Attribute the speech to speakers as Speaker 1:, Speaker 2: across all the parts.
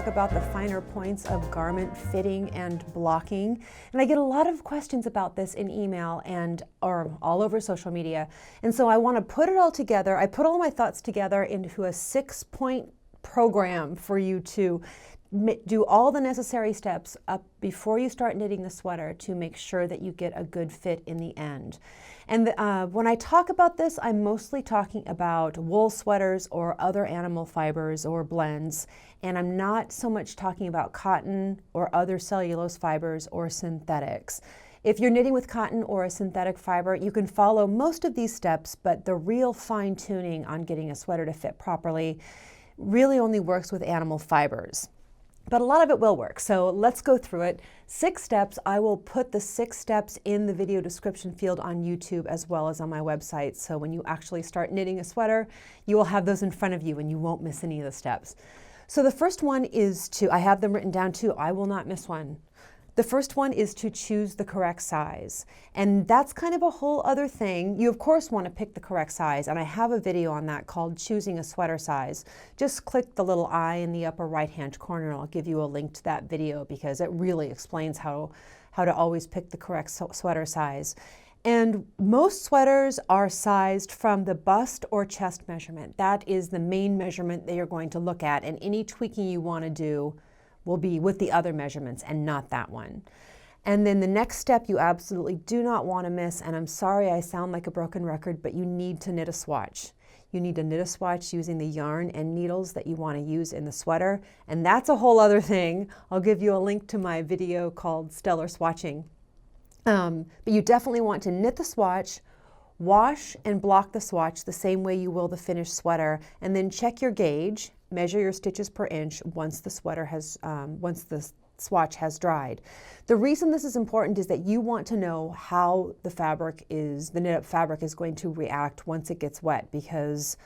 Speaker 1: talk about the finer points of garment fitting and blocking. And I get a lot of questions about this in email and or all over social media. And so I want to put it all together. I put all my thoughts together into a 6-point program for you to do all the necessary steps up before you start knitting the sweater to make sure that you get a good fit in the end. And when I talk about this, I'm mostly talking about wool sweaters or other animal fibers or blends, and I'm not so much talking about cotton or other cellulose fibers or synthetics. If you're knitting with cotton or a synthetic fiber, you can follow most of these steps, but the real fine-tuning on getting a sweater to fit properly really only works with animal fibers. But a lot of it will work, so let's go through it. 6 steps. I will put the 6 steps in the video description field on YouTube as well as on my website, so when you actually start knitting a sweater, you will have those in front of you and you won't miss any of the steps. So the first one is I have them written down too, I will not miss one. The first one is to choose the correct size. And that's kind of a whole other thing. You of course want to pick the correct size, and I have a video on that called Choosing a Sweater Size. Just click the little I in the upper right-hand corner and I'll give you a link to that video because it really explains how to always pick the correct sweater size. And most sweaters are sized from the bust or chest measurement. That is the main measurement that you're going to look at, and any tweaking you want to do will be with the other measurements and not that one. And then the next step you absolutely do not want to miss, and I'm sorry I sound like a broken record, but you need to knit a swatch. You need to knit a swatch using the yarn and needles that you want to use in the sweater, and that's a whole other thing. I'll give you a link to my video called Stellar Swatching. But you definitely want to knit the swatch, wash and block the swatch the same way you will the finished sweater, and then check your gauge. Measure your stitches per inch once the swatch has dried. The reason this is important is that you want to know how the knit up fabric is going to react once it gets wet, because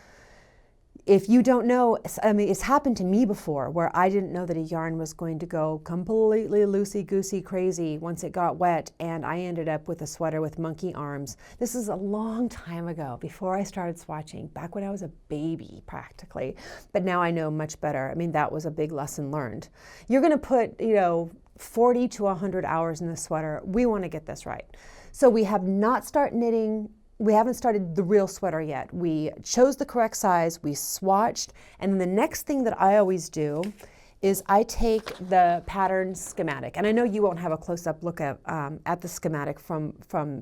Speaker 1: if you don't know, I mean, it's happened to me before where I didn't know that a yarn was going to go completely loosey-goosey crazy once it got wet, and I ended up with a sweater with monkey arms. This is a long time ago, before I started swatching, back when I was a baby practically, but now I know much better. I mean, that was a big lesson learned. You're going to put, 40 to 100 hours in this sweater. We want to get this right. So we have not started knitting. We haven't started the real sweater yet. We chose the correct size, we swatched, and then the next thing that I always do is I take the pattern schematic. And I know you won't have a close-up look at the schematic from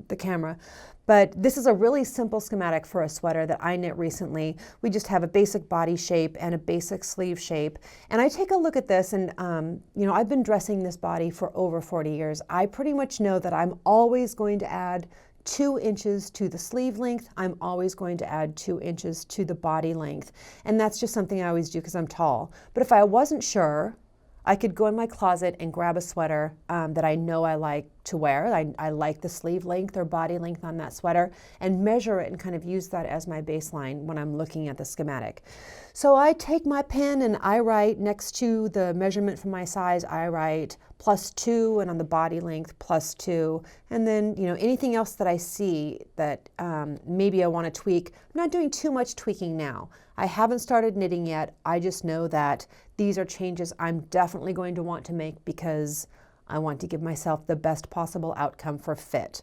Speaker 1: the camera, but this is a really simple schematic for a sweater that I knit recently. We just have a basic body shape and a basic sleeve shape. And I take a look at this, and I've been dressing this body for over 40 years. I pretty much know that I'm always going to add 2 inches to the sleeve length. I'm always going to add 2 inches to the body length. And that's just something I always do because I'm tall. But if I wasn't sure, I could go in my closet and grab a sweater that I know I like to wear. I like the sleeve length or body length on that sweater, and measure it and kind of use that as my baseline when I'm looking at the schematic. So I take my pen and I write next to the measurement for my size, I write +2, and on the body length +2. And then, anything else that I see that maybe I want to tweak. I'm not doing too much tweaking now. I haven't started knitting yet. I just know that these are changes I'm definitely going to want to make because I want to give myself the best possible outcome for fit.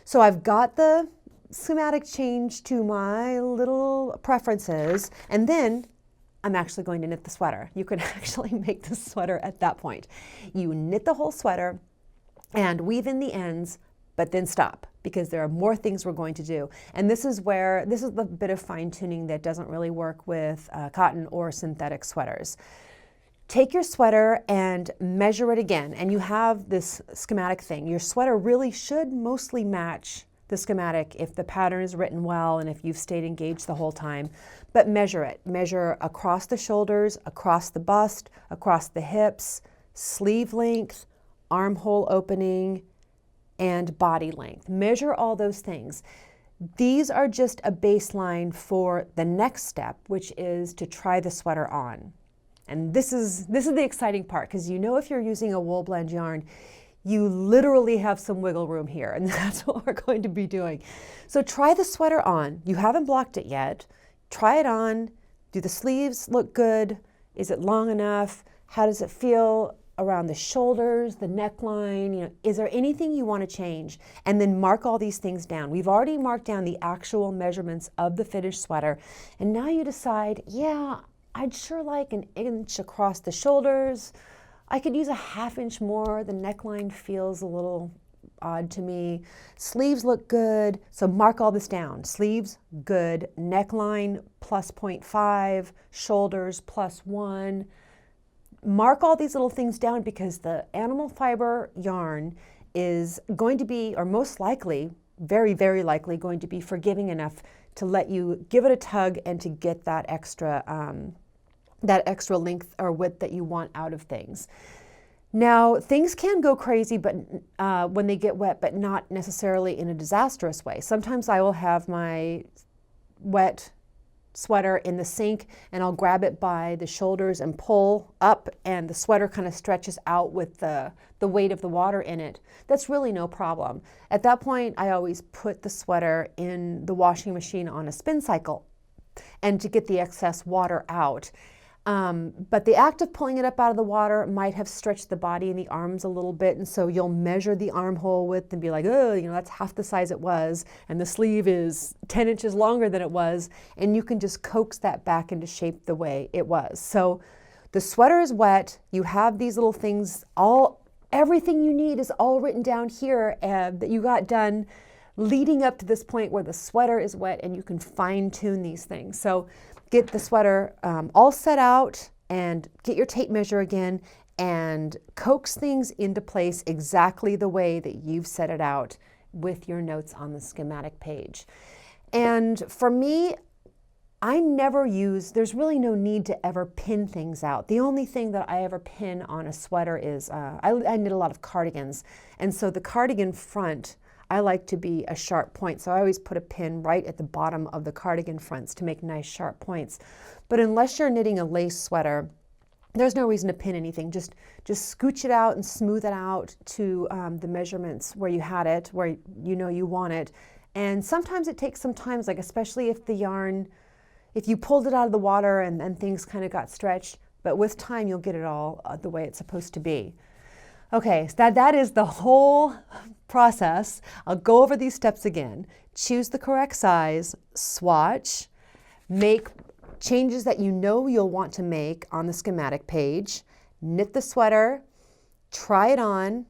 Speaker 1: So I've got the schematic change to my little preferences, and then I'm actually going to knit the sweater. You can actually make the sweater at that point. You knit the whole sweater and weave in the ends, but then stop, because there are more things we're going to do. And this is the bit of fine-tuning that doesn't really work with cotton or synthetic sweaters. Take your sweater and measure it again, and you have this schematic thing. Your sweater really should mostly match the schematic if the pattern is written well and if you've stayed engaged the whole time. But measure it. Measure across the shoulders, across the bust, across the hips, sleeve length, armhole opening, and body length. Measure all those things. These are just a baseline for the next step, which is to try the sweater on. And this is the exciting part, because if you're using a wool blend yarn, you literally have some wiggle room here, and that's what we're going to be doing. So try the sweater on. You haven't blocked it yet. Try it on. Do the sleeves look good? Is it long enough? How does it feel around the shoulders, the neckline? You know, is there anything you want to change? And then mark all these things down. We've already marked down the actual measurements of the finished sweater. And now you decide, yeah, I'd sure like an inch across the shoulders. I could use a ½ inch more. The neckline feels a little odd to me. Sleeves look good, so mark all this down. Sleeves, good. Neckline, plus 0.5. Shoulders, plus 1. Mark all these little things down because the animal fiber yarn is going to be, or most likely, very, very likely going to be forgiving enough to let you give it a tug and to get that extra length or width that you want out of things. Now, things can go crazy but when they get wet, but not necessarily in a disastrous way. Sometimes I will have my wet sweater in the sink and I'll grab it by the shoulders and pull up, and the sweater kind of stretches out with the weight of the water in it. That's really no problem. At that point, I always put the sweater in the washing machine on a spin cycle and to get the excess water out. But the act of pulling it up out of the water might have stretched the body and the arms a little bit, and so you'll measure the armhole width and be like, oh, you know, that's half the size it was, and the sleeve is 10 inches longer than it was, and you can just coax that back into shape the way it was. So the sweater is wet, you have these little things, everything you need is all written down here that you got done leading up to this point where the sweater is wet, and you can fine tune these things. So get the sweater all set out and get your tape measure again and coax things into place exactly the way that you've set it out with your notes on the schematic page. And for me, there's really no need to ever pin things out. The only thing that I ever pin on a sweater is, I knit a lot of cardigans, and so the cardigan front, I like to be a sharp point, so I always put a pin right at the bottom of the cardigan fronts to make nice sharp points. But unless you're knitting a lace sweater, there's no reason to pin anything. Just scooch it out and smooth it out to the measurements where you had it, where you know you want it. And sometimes it takes some time, like especially if the yarn, if you pulled it out of the water and things kind of got stretched, but with time you'll get it all the way it's supposed to be. Okay, so that is the whole process. I'll go over these steps again. Choose the correct size, swatch, make changes that you know you'll want to make on the schematic page, knit the sweater, try it on,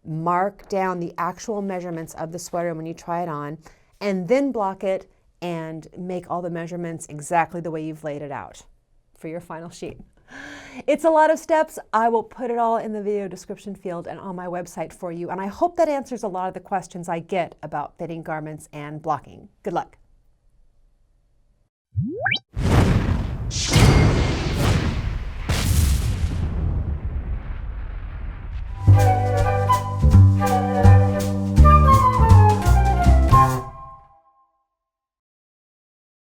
Speaker 1: mark down the actual measurements of the sweater when you try it on, and then block it and make all the measurements exactly the way you've laid it out for your final sheet. It's a lot of steps. I will put it all in the video description field and on my website for you. And I hope that answers a lot of the questions I get about fitting garments and blocking. Good luck.